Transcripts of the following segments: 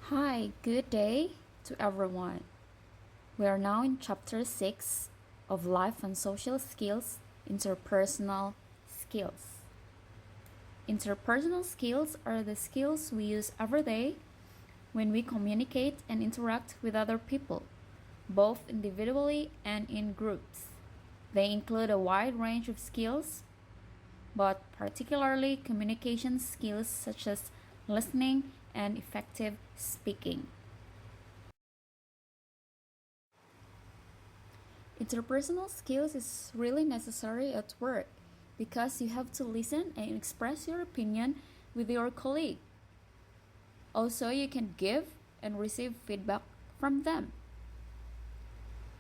Hi, good day to everyone. We are now in chapter 6 of Life and Social Skills, Interpersonal Skills. Interpersonal skills are the skills we use every day when we communicate and interact with other people, both individually and in groups. They include a wide range of skills, but particularly communication skills such as listening and effective speaking. Interpersonal skills is really necessary at work because you have to listen and express your opinion with your colleague. Also, you can give and receive feedback from them.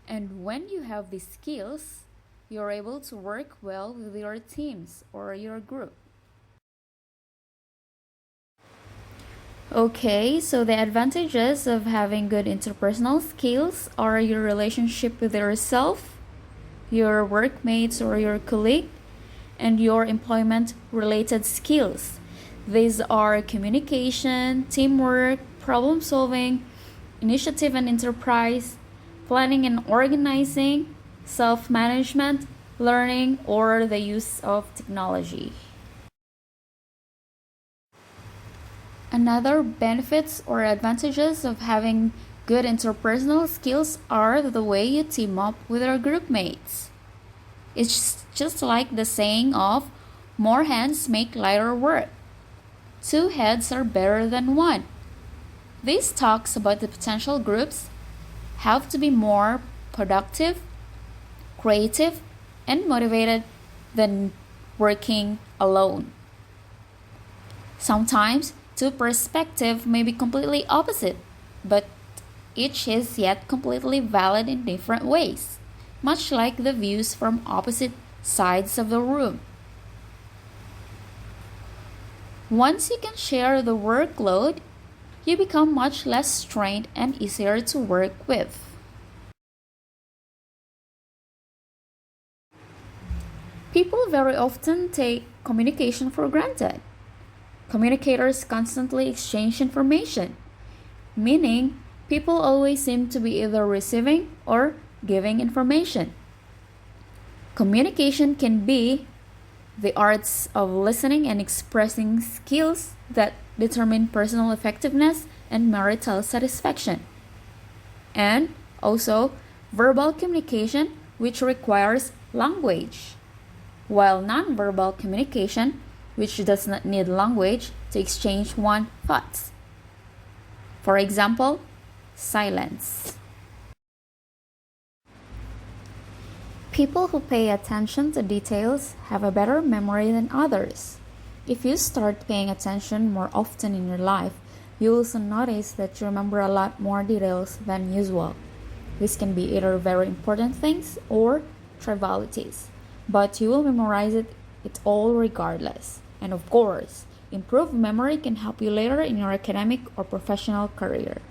And when you have these skills, you're able to work well with your teams or your group. Okay, so the advantages of having good interpersonal skills are your relationship with yourself, your workmates or your colleague, and your employment related skills. These are communication, teamwork, problem solving, initiative and enterprise, planning and organizing, self management, learning, or the use of technology. Another benefits or advantages of having good interpersonal skills are the way you team up with your group mates. It's just like the saying of more hands make lighter work. Two heads are better than one. This talks about the potential groups have to be more productive, creative, and motivated than working alone. Sometimes two perspectives may be completely opposite, but each is yet completely valid in different ways, much like the views from opposite sides of the room. Once you can share the workload, you become much less strained and easier to work with. People very often take communication for granted. Communicators constantly exchange information, meaning people always seem to be either receiving or giving information. Communication can be the arts of listening and expressing skills that determine personal effectiveness and marital satisfaction. And also verbal communication, which requires language, while nonverbal communication, which does not need language to exchange one's thoughts. For example, silence. People who pay attention to details have a better memory than others. If you start paying attention more often in your life, you will soon notice that you remember a lot more details than usual. This can be either very important things or trivialities, but you will memorize it all regardless. And of course, improved memory can help you later in your academic or professional career.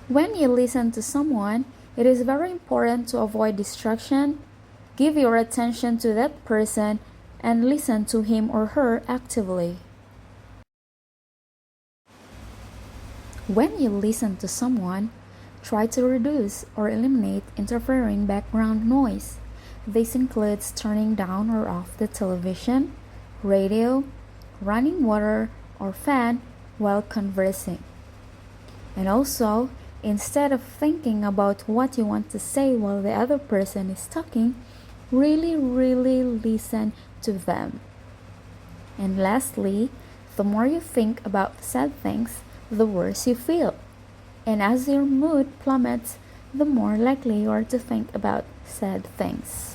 When you listen to someone, it is very important to avoid distraction, give your attention to that person, and listen to him or her actively. When you listen to someone, try to reduce or eliminate interfering background noise. This includes turning down or off the television, radio, running water, or fan while conversing. And also, instead of thinking about what you want to say while the other person is talking, really listen to them. And lastly, the more you think about sad things, the worse you feel. And as your mood plummets, the more likely you are to think about sad things.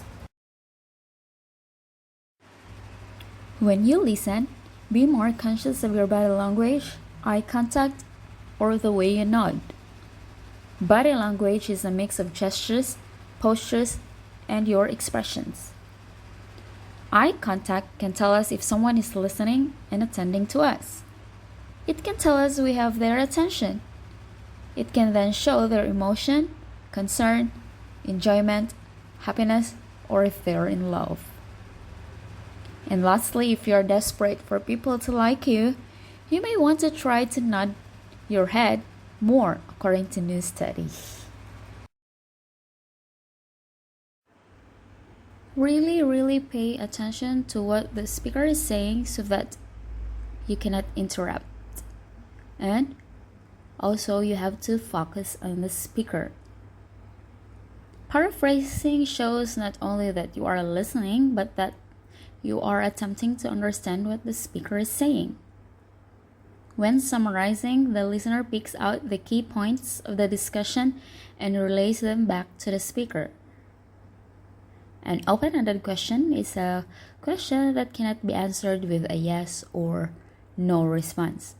When you listen, be more conscious of your body language, eye contact, or the way you nod. Body language is a mix of gestures, postures, and your expressions. Eye contact can tell us if someone is listening and attending to us. It can tell us we have their attention. It can then show their emotion, concern, enjoyment, happiness, or if they're in love. And lastly, if you're desperate for people to like you, You may want to try to nod your head more, according to new study. Really pay attention to what the speaker is saying so that you cannot interrupt. And also, you have to focus on the speaker. Paraphrasing shows not only that you are listening, but that you are attempting to understand what the speaker is saying. When summarizing, the listener picks out the key points of the discussion and relays them back to the speaker. An open-ended question is a question that cannot be answered with a yes or no response,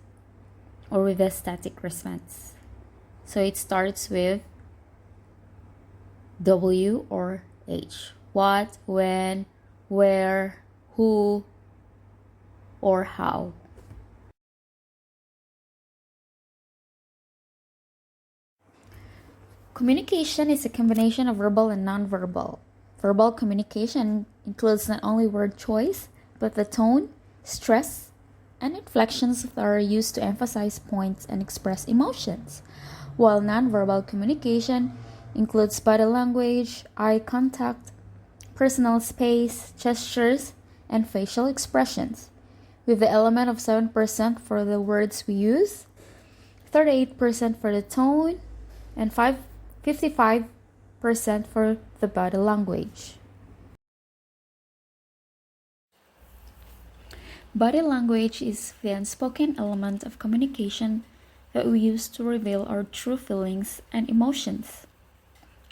or with a static response. So it starts with W or H. What, when, where, who, or how. Communication is a combination of verbal and nonverbal. Verbal communication includes not only word choice, but the tone, stress, and inflections that are used to emphasize points and express emotions, while nonverbal communication includes body language, eye contact, personal space, gestures, and facial expressions, with the element of 7% for the words we use, 38% for the tone, and 55% for the body language. Body language is the unspoken element of communication that we use to reveal our true feelings and emotions.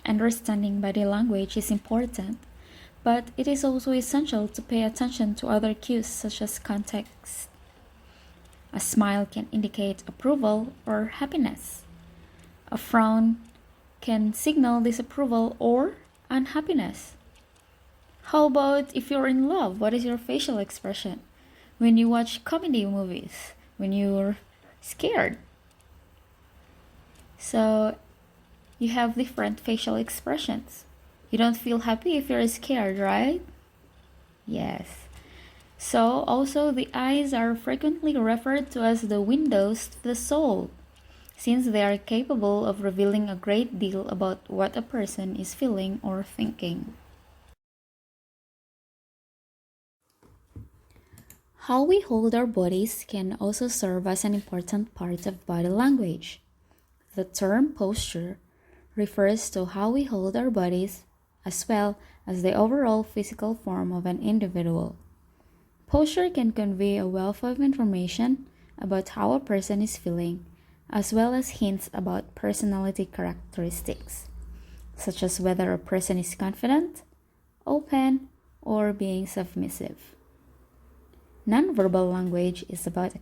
Understanding body language is important, but it is also essential to pay attention to other cues such as context. A smile can indicate approval or happiness. A frown can signal disapproval or unhappiness. How about if you're in love? What is your facial expression? When you watch comedy movies, when you're scared. So you have different facial expressions. You don't feel happy if you're scared, right? Yes. So also the eyes are frequently referred to as the windows to the soul, since they are capable of revealing a great deal about what a person is feeling or thinking. How we hold our bodies can also serve as an important part of body language. The term posture refers to how we hold our bodies as well as the overall physical form of an individual. Posture can convey a wealth of information about how a person is feeling, as well as hints about personality characteristics, such as whether a person is confident, open, or being submissive. Nonverbal language is about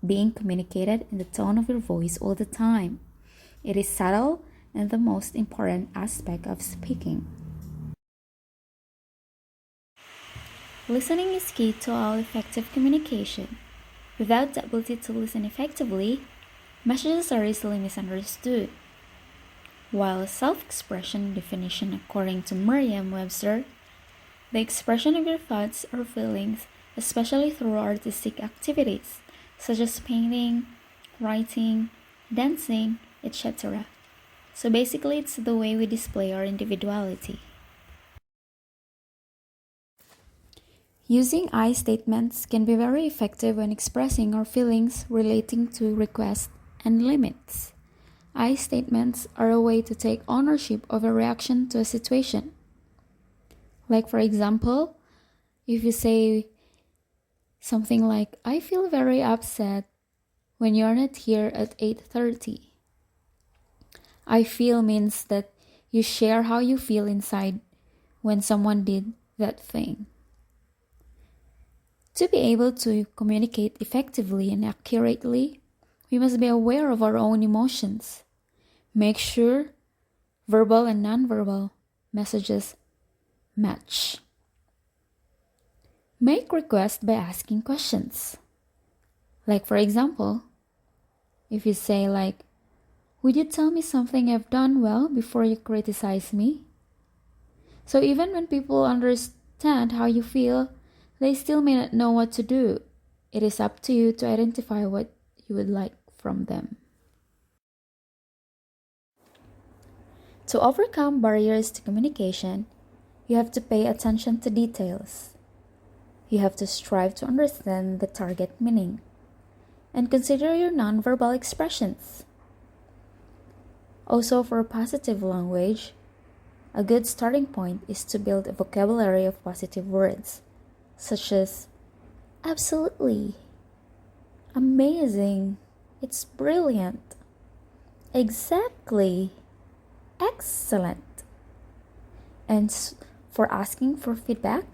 being communicated in the tone of your voice all the time. It is subtle and the most important aspect of speaking. Listening is key to all effective communication. Without the ability to listen effectively, messages are easily misunderstood. While self-expression definition according to Merriam-Webster, the expression of your thoughts or feelings, especially through artistic activities such as painting, writing, dancing, etc. So basically, it's the way we display our individuality. Using I statements can be very effective when expressing our feelings relating to requests and limits. I statements are a way to take ownership of a reaction to a situation. Like for example, if you say something like, I feel very upset when you're not here at 8:30. I feel means that you share how you feel inside when someone did that thing. To be able to communicate effectively and accurately, we must be aware of our own emotions. Make sure verbal and nonverbal messages match. Make requests by asking questions. Like for example, if you say like, would you tell me something I've done well before you criticize me? So even when people understand how you feel, they still may not know what to do. It is up to you to identify what you would like from them. To overcome barriers to communication, you have to pay attention to details. You have to strive to understand the target meaning and consider your nonverbal expressions. Also, for positive language, a good starting point is to build a vocabulary of positive words, such as absolutely, amazing, it's brilliant, exactly, excellent. And for asking for feedback,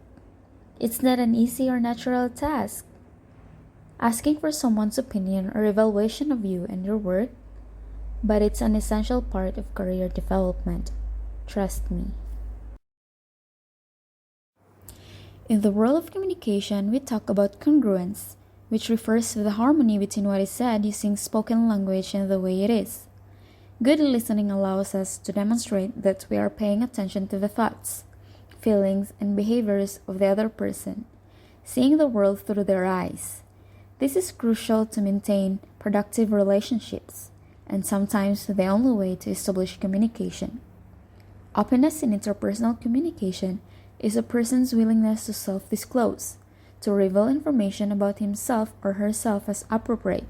it's not an easy or natural task. Asking for someone's opinion or evaluation of you and your work, but it's an essential part of career development. Trust me. In the world of communication, we talk about congruence, which refers to the harmony between what is said using spoken language and the way it is. Good listening allows us to demonstrate that we are paying attention to the thoughts, feelings, and behaviors of the other person, seeing the world through their eyes. This is crucial to maintain productive relationships, and sometimes the only way to establish communication. Openness in interpersonal communication is a person's willingness to self-disclose, to reveal information about himself or herself as appropriate.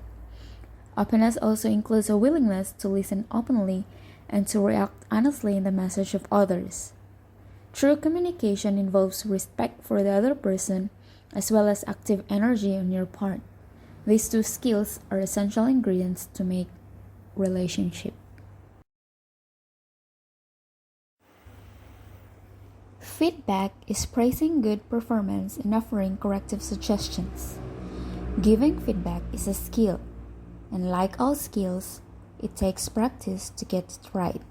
Openness also includes a willingness to listen openly and to react honestly in the message of others. True communication involves respect for the other person as well as active energy on your part. These two skills are essential ingredients to make relationship. Feedback is praising good performance and offering corrective suggestions. Giving feedback is a skill, and like all skills, it takes practice to get it right.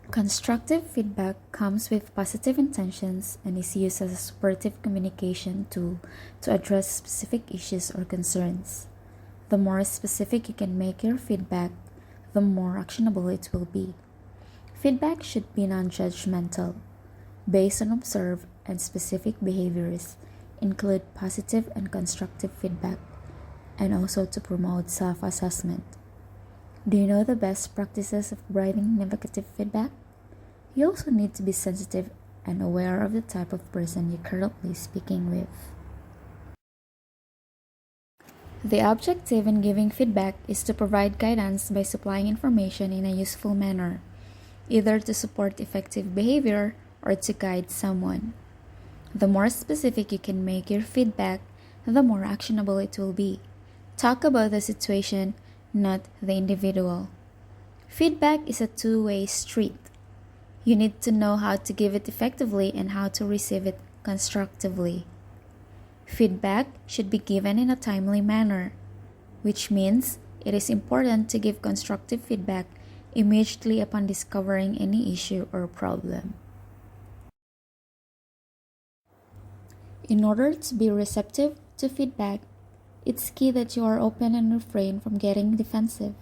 Constructive feedback comes with positive intentions and is used as a supportive communication tool to address specific issues or concerns. The more specific you can make your feedback, the more actionable it will be. Feedback should be non-judgmental, based on observed and specific behaviors, include positive and constructive feedback, and also to promote self-assessment. Do you know the best practices of providing negative feedback? You also need to be sensitive and aware of the type of person you're currently speaking with. The objective in giving feedback is to provide guidance by supplying information in a useful manner, either to support effective behavior or to guide someone. The more specific you can make your feedback, the more actionable it will be. Talk about the situation, not the individual. Feedback is a two-way street. You need to know how to give it effectively and how to receive it constructively. Feedback should be given in a timely manner, which means it is important to give constructive feedback immediately upon discovering any issue or problem. In order to be receptive to feedback, it's key that you are open and refrain from getting defensive.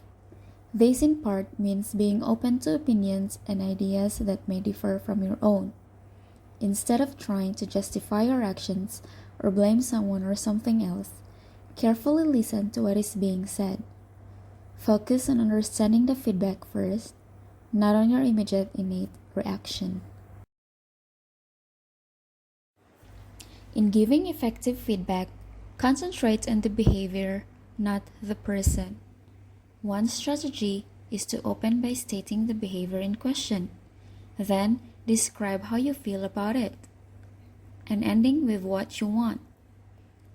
This in part means being open to opinions and ideas that may differ from your own. Instead of trying to justify your actions or blame someone or something else, carefully listen to what is being said. Focus on understanding the feedback first, not on your immediate innate reaction. In giving effective feedback, concentrate on the behavior, not the person. One strategy is to open by stating the behavior in question, then describe how you feel about it, and ending with what you want.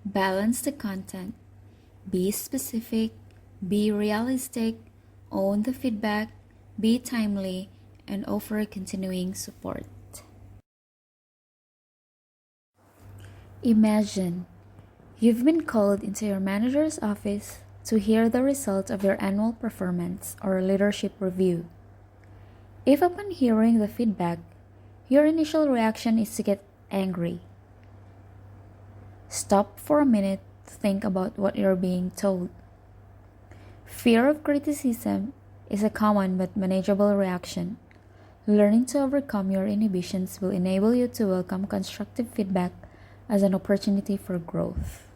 Balance the content. Be specific, be realistic, own the feedback, be timely, and offer continuing support. Imagine you've been called into your manager's office to hear the result of your annual performance or leadership review. If upon hearing the feedback, your initial reaction is to get angry, stop for a minute to think about what you're being told. Fear of criticism is a common but manageable reaction. Learning to overcome your inhibitions will enable you to welcome constructive feedback as an opportunity for growth.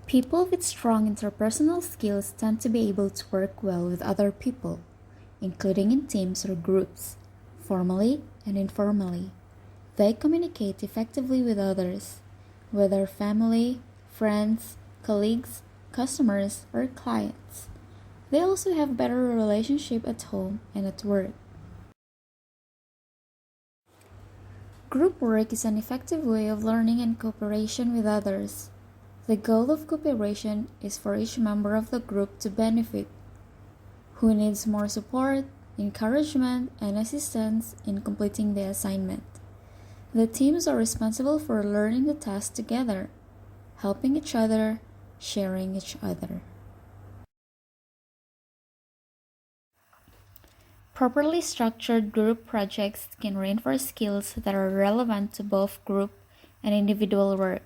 People with strong interpersonal skills tend to be able to work well with other people, including in teams or groups, formally and informally. They communicate effectively with others, whether family, friends, colleagues, customers, or clients. They also have better relationship at home and at work. Group work is an effective way of learning and cooperation with others. The goal of cooperation is for each member of the group to benefit. Who needs more support, encouragement, and assistance in completing the assignment? The teams are responsible for learning the task together, helping each other, sharing each other. Properly structured group projects can reinforce skills that are relevant to both group and individual work,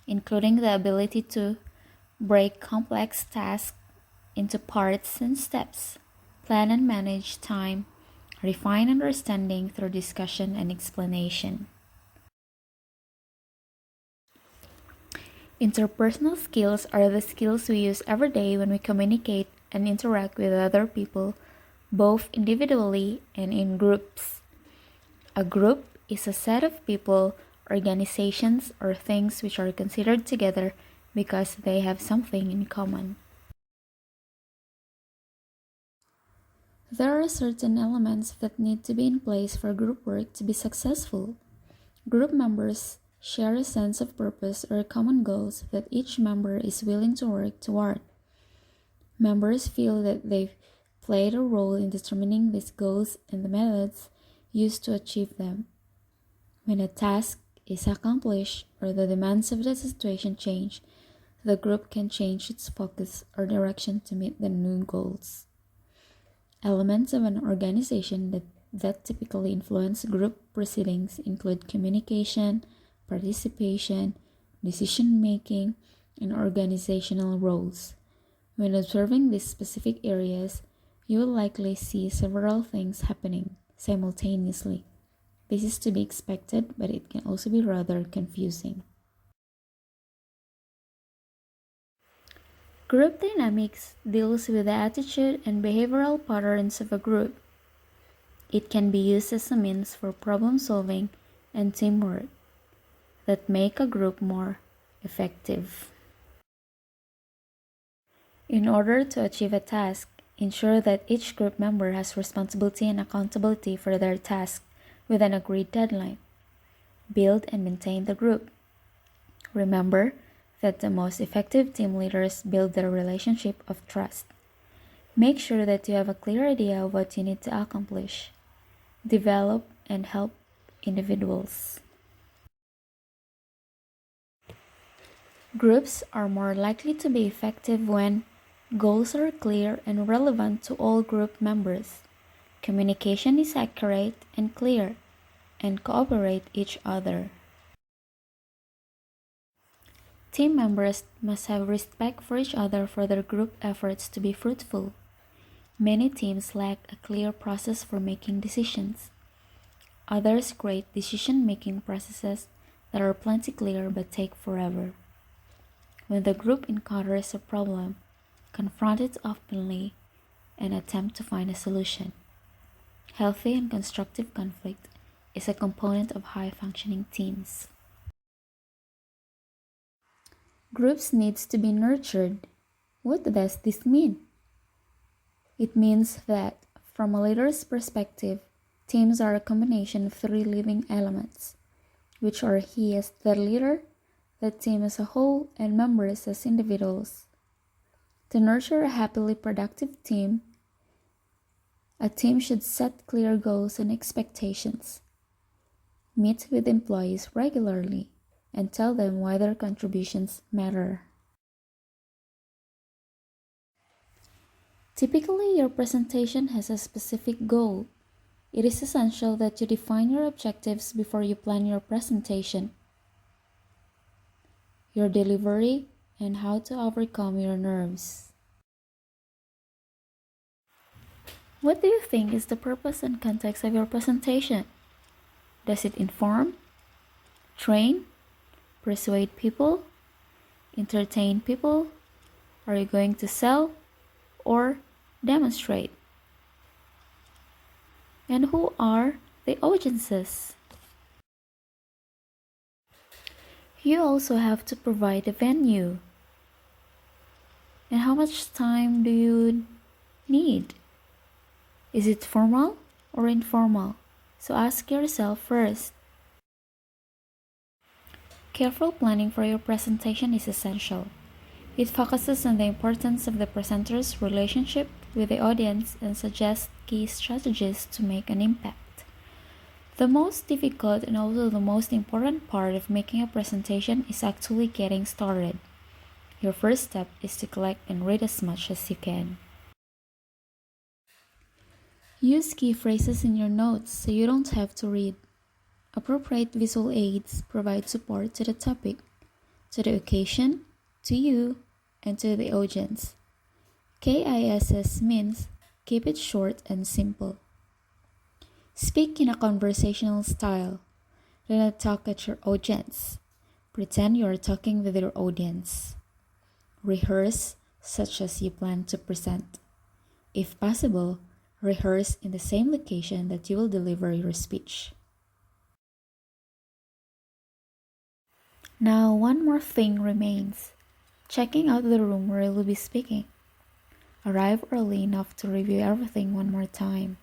including the ability to break complex tasks into parts and steps, plan and manage time, refine understanding through discussion and explanation. Interpersonal skills are the skills we use every day when we communicate and interact with other people, both individually and in groups. A group is a set of people, organizations, or things which are considered together because they have something in common. There are certain elements that need to be in place for group work to be successful. Group members share a sense of purpose or common goals that each member is willing to work toward. Members feel that they've played a role in determining these goals and the methods used to achieve them. When a task is accomplished or the demands of the situation change, the group can change its focus or direction to meet the new goals. Elements of an organization that typically influence group proceedings include communication, participation, decision-making, and organizational roles. When observing these specific areas, you will likely see several things happening simultaneously. This is to be expected, but it can also be rather confusing. Group dynamics deals with the attitude and behavioral patterns of a group. It can be used as a means for problem solving and teamwork that make a group more effective. In order to achieve a task, ensure that each group member has responsibility and accountability for their task with an agreed deadline. Build and maintain the group. Remember that the most effective team leaders build their relationship of trust. Make sure that you have a clear idea of what you need to accomplish. Develop and help individuals. Groups are more likely to be effective when goals are clear and relevant to all group members. Communication is accurate and clear, and cooperate each other. Team members must have respect for each other for their group efforts to be fruitful. Many teams lack a clear process for making decisions. Others create decision-making processes that are plenty clear but take forever. When the group encounters a problem, confront it openly and attempt to find a solution. Healthy and constructive conflict is a component of high-functioning teams. Groups needs to be nurtured. What does this mean? It means that, from a leader's perspective, teams are a combination of three living elements, which are he as the leader, the team as a whole, and members as individuals. To nurture a happily productive team, a team should set clear goals and expectations, meet with employees regularly, and tell them why their contributions matter. Typically, your presentation has a specific goal. It is essential that you define your objectives before you plan your presentation, your delivery, and how to overcome your nerves. What do you think is the purpose and context of your presentation? Does it inform, train, persuade people, entertain people? Are you going to sell or demonstrate? And who are the audiences? You also have to provide a venue. And how much time do you need? Is it formal or informal? So ask yourself first. Careful planning for your presentation is essential. It focuses on the importance of the presenter's relationship with the audience and suggests key strategies to make an impact. The most difficult and also the most important part of making a presentation is actually getting started. Your first step is to collect and read as much as you can. Use key phrases in your notes so you don't have to read. Appropriate visual aids provide support to the topic, to the occasion, to you, and to the audience. KISS means keep it short and simple. Speak in a conversational style. Do not talk at your audience. Pretend you are talking with your audience. Rehearse such as you plan to present. If possible, rehearse in the same location that you will deliver your speech. Now, one more thing remains. Checking out the room where you will be speaking. Arrive early enough to review everything one more time.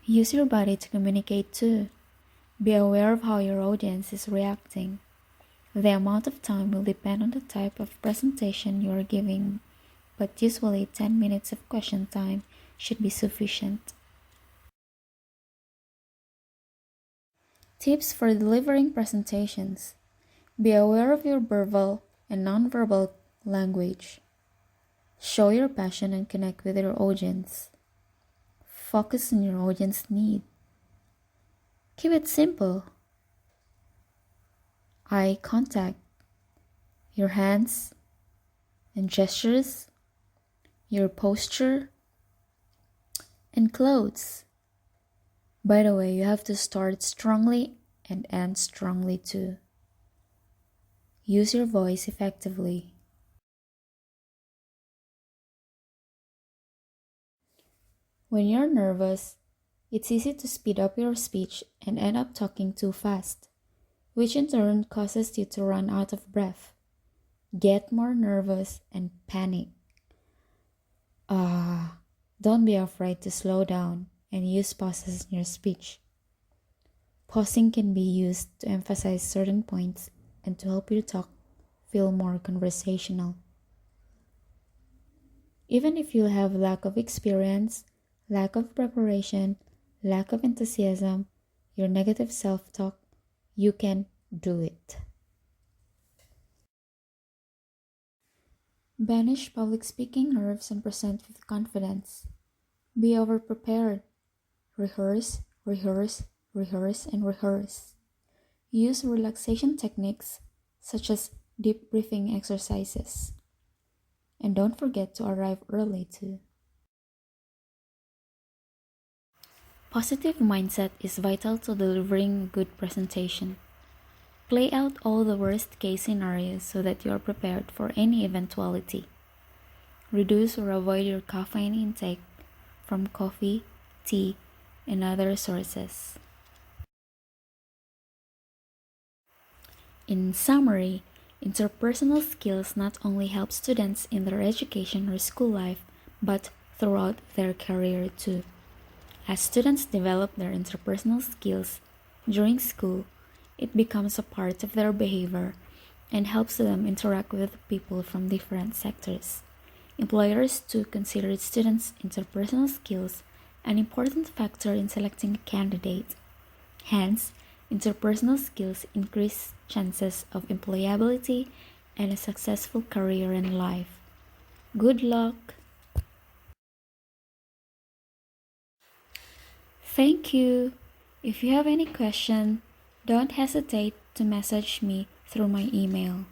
Use your body to communicate too. Be aware of how your audience is reacting. The amount of time will depend on the type of presentation you are giving, but usually 10 minutes of question time should be sufficient. Tips for delivering presentations. Be aware of your verbal and nonverbal language. Show your passion and connect with your audience. Focus on your audience need. Keep it simple. Eye contact, your hands and gestures, your posture, and clothes. By the way, you have to start strongly and end strongly too. Use your voice effectively. When you're nervous, it's easy to speed up your speech and end up talking too fast, which in turn causes you to run out of breath, get more nervous, and panic. Don't be afraid to slow down and use pauses in your speech. Pausing can be used to emphasize certain points and to help your talk feel more conversational. Even if you have lack of experience, lack of preparation, lack of enthusiasm, your negative self-talk, you can do it. Banish public speaking nerves and present with confidence. Be over-prepared. Rehearse, rehearse, rehearse, and rehearse. Use relaxation techniques such as deep breathing exercises. And don't forget to arrive early too. Positive mindset is vital to delivering a good presentation. Play out all the worst case scenarios so that you are prepared for any eventuality. Reduce or avoid your caffeine intake from coffee, tea, and other sources. In summary, interpersonal skills not only help students in their education or school life, but throughout their career too. As students develop their interpersonal skills during school, it becomes a part of their behavior and helps them interact with people from different sectors. Employers too consider students' interpersonal skills an important factor in selecting a candidate. Hence, interpersonal skills increase chances of employability and a successful career in life. Good luck! Thank you. If you have any question, don't hesitate to message me through my email.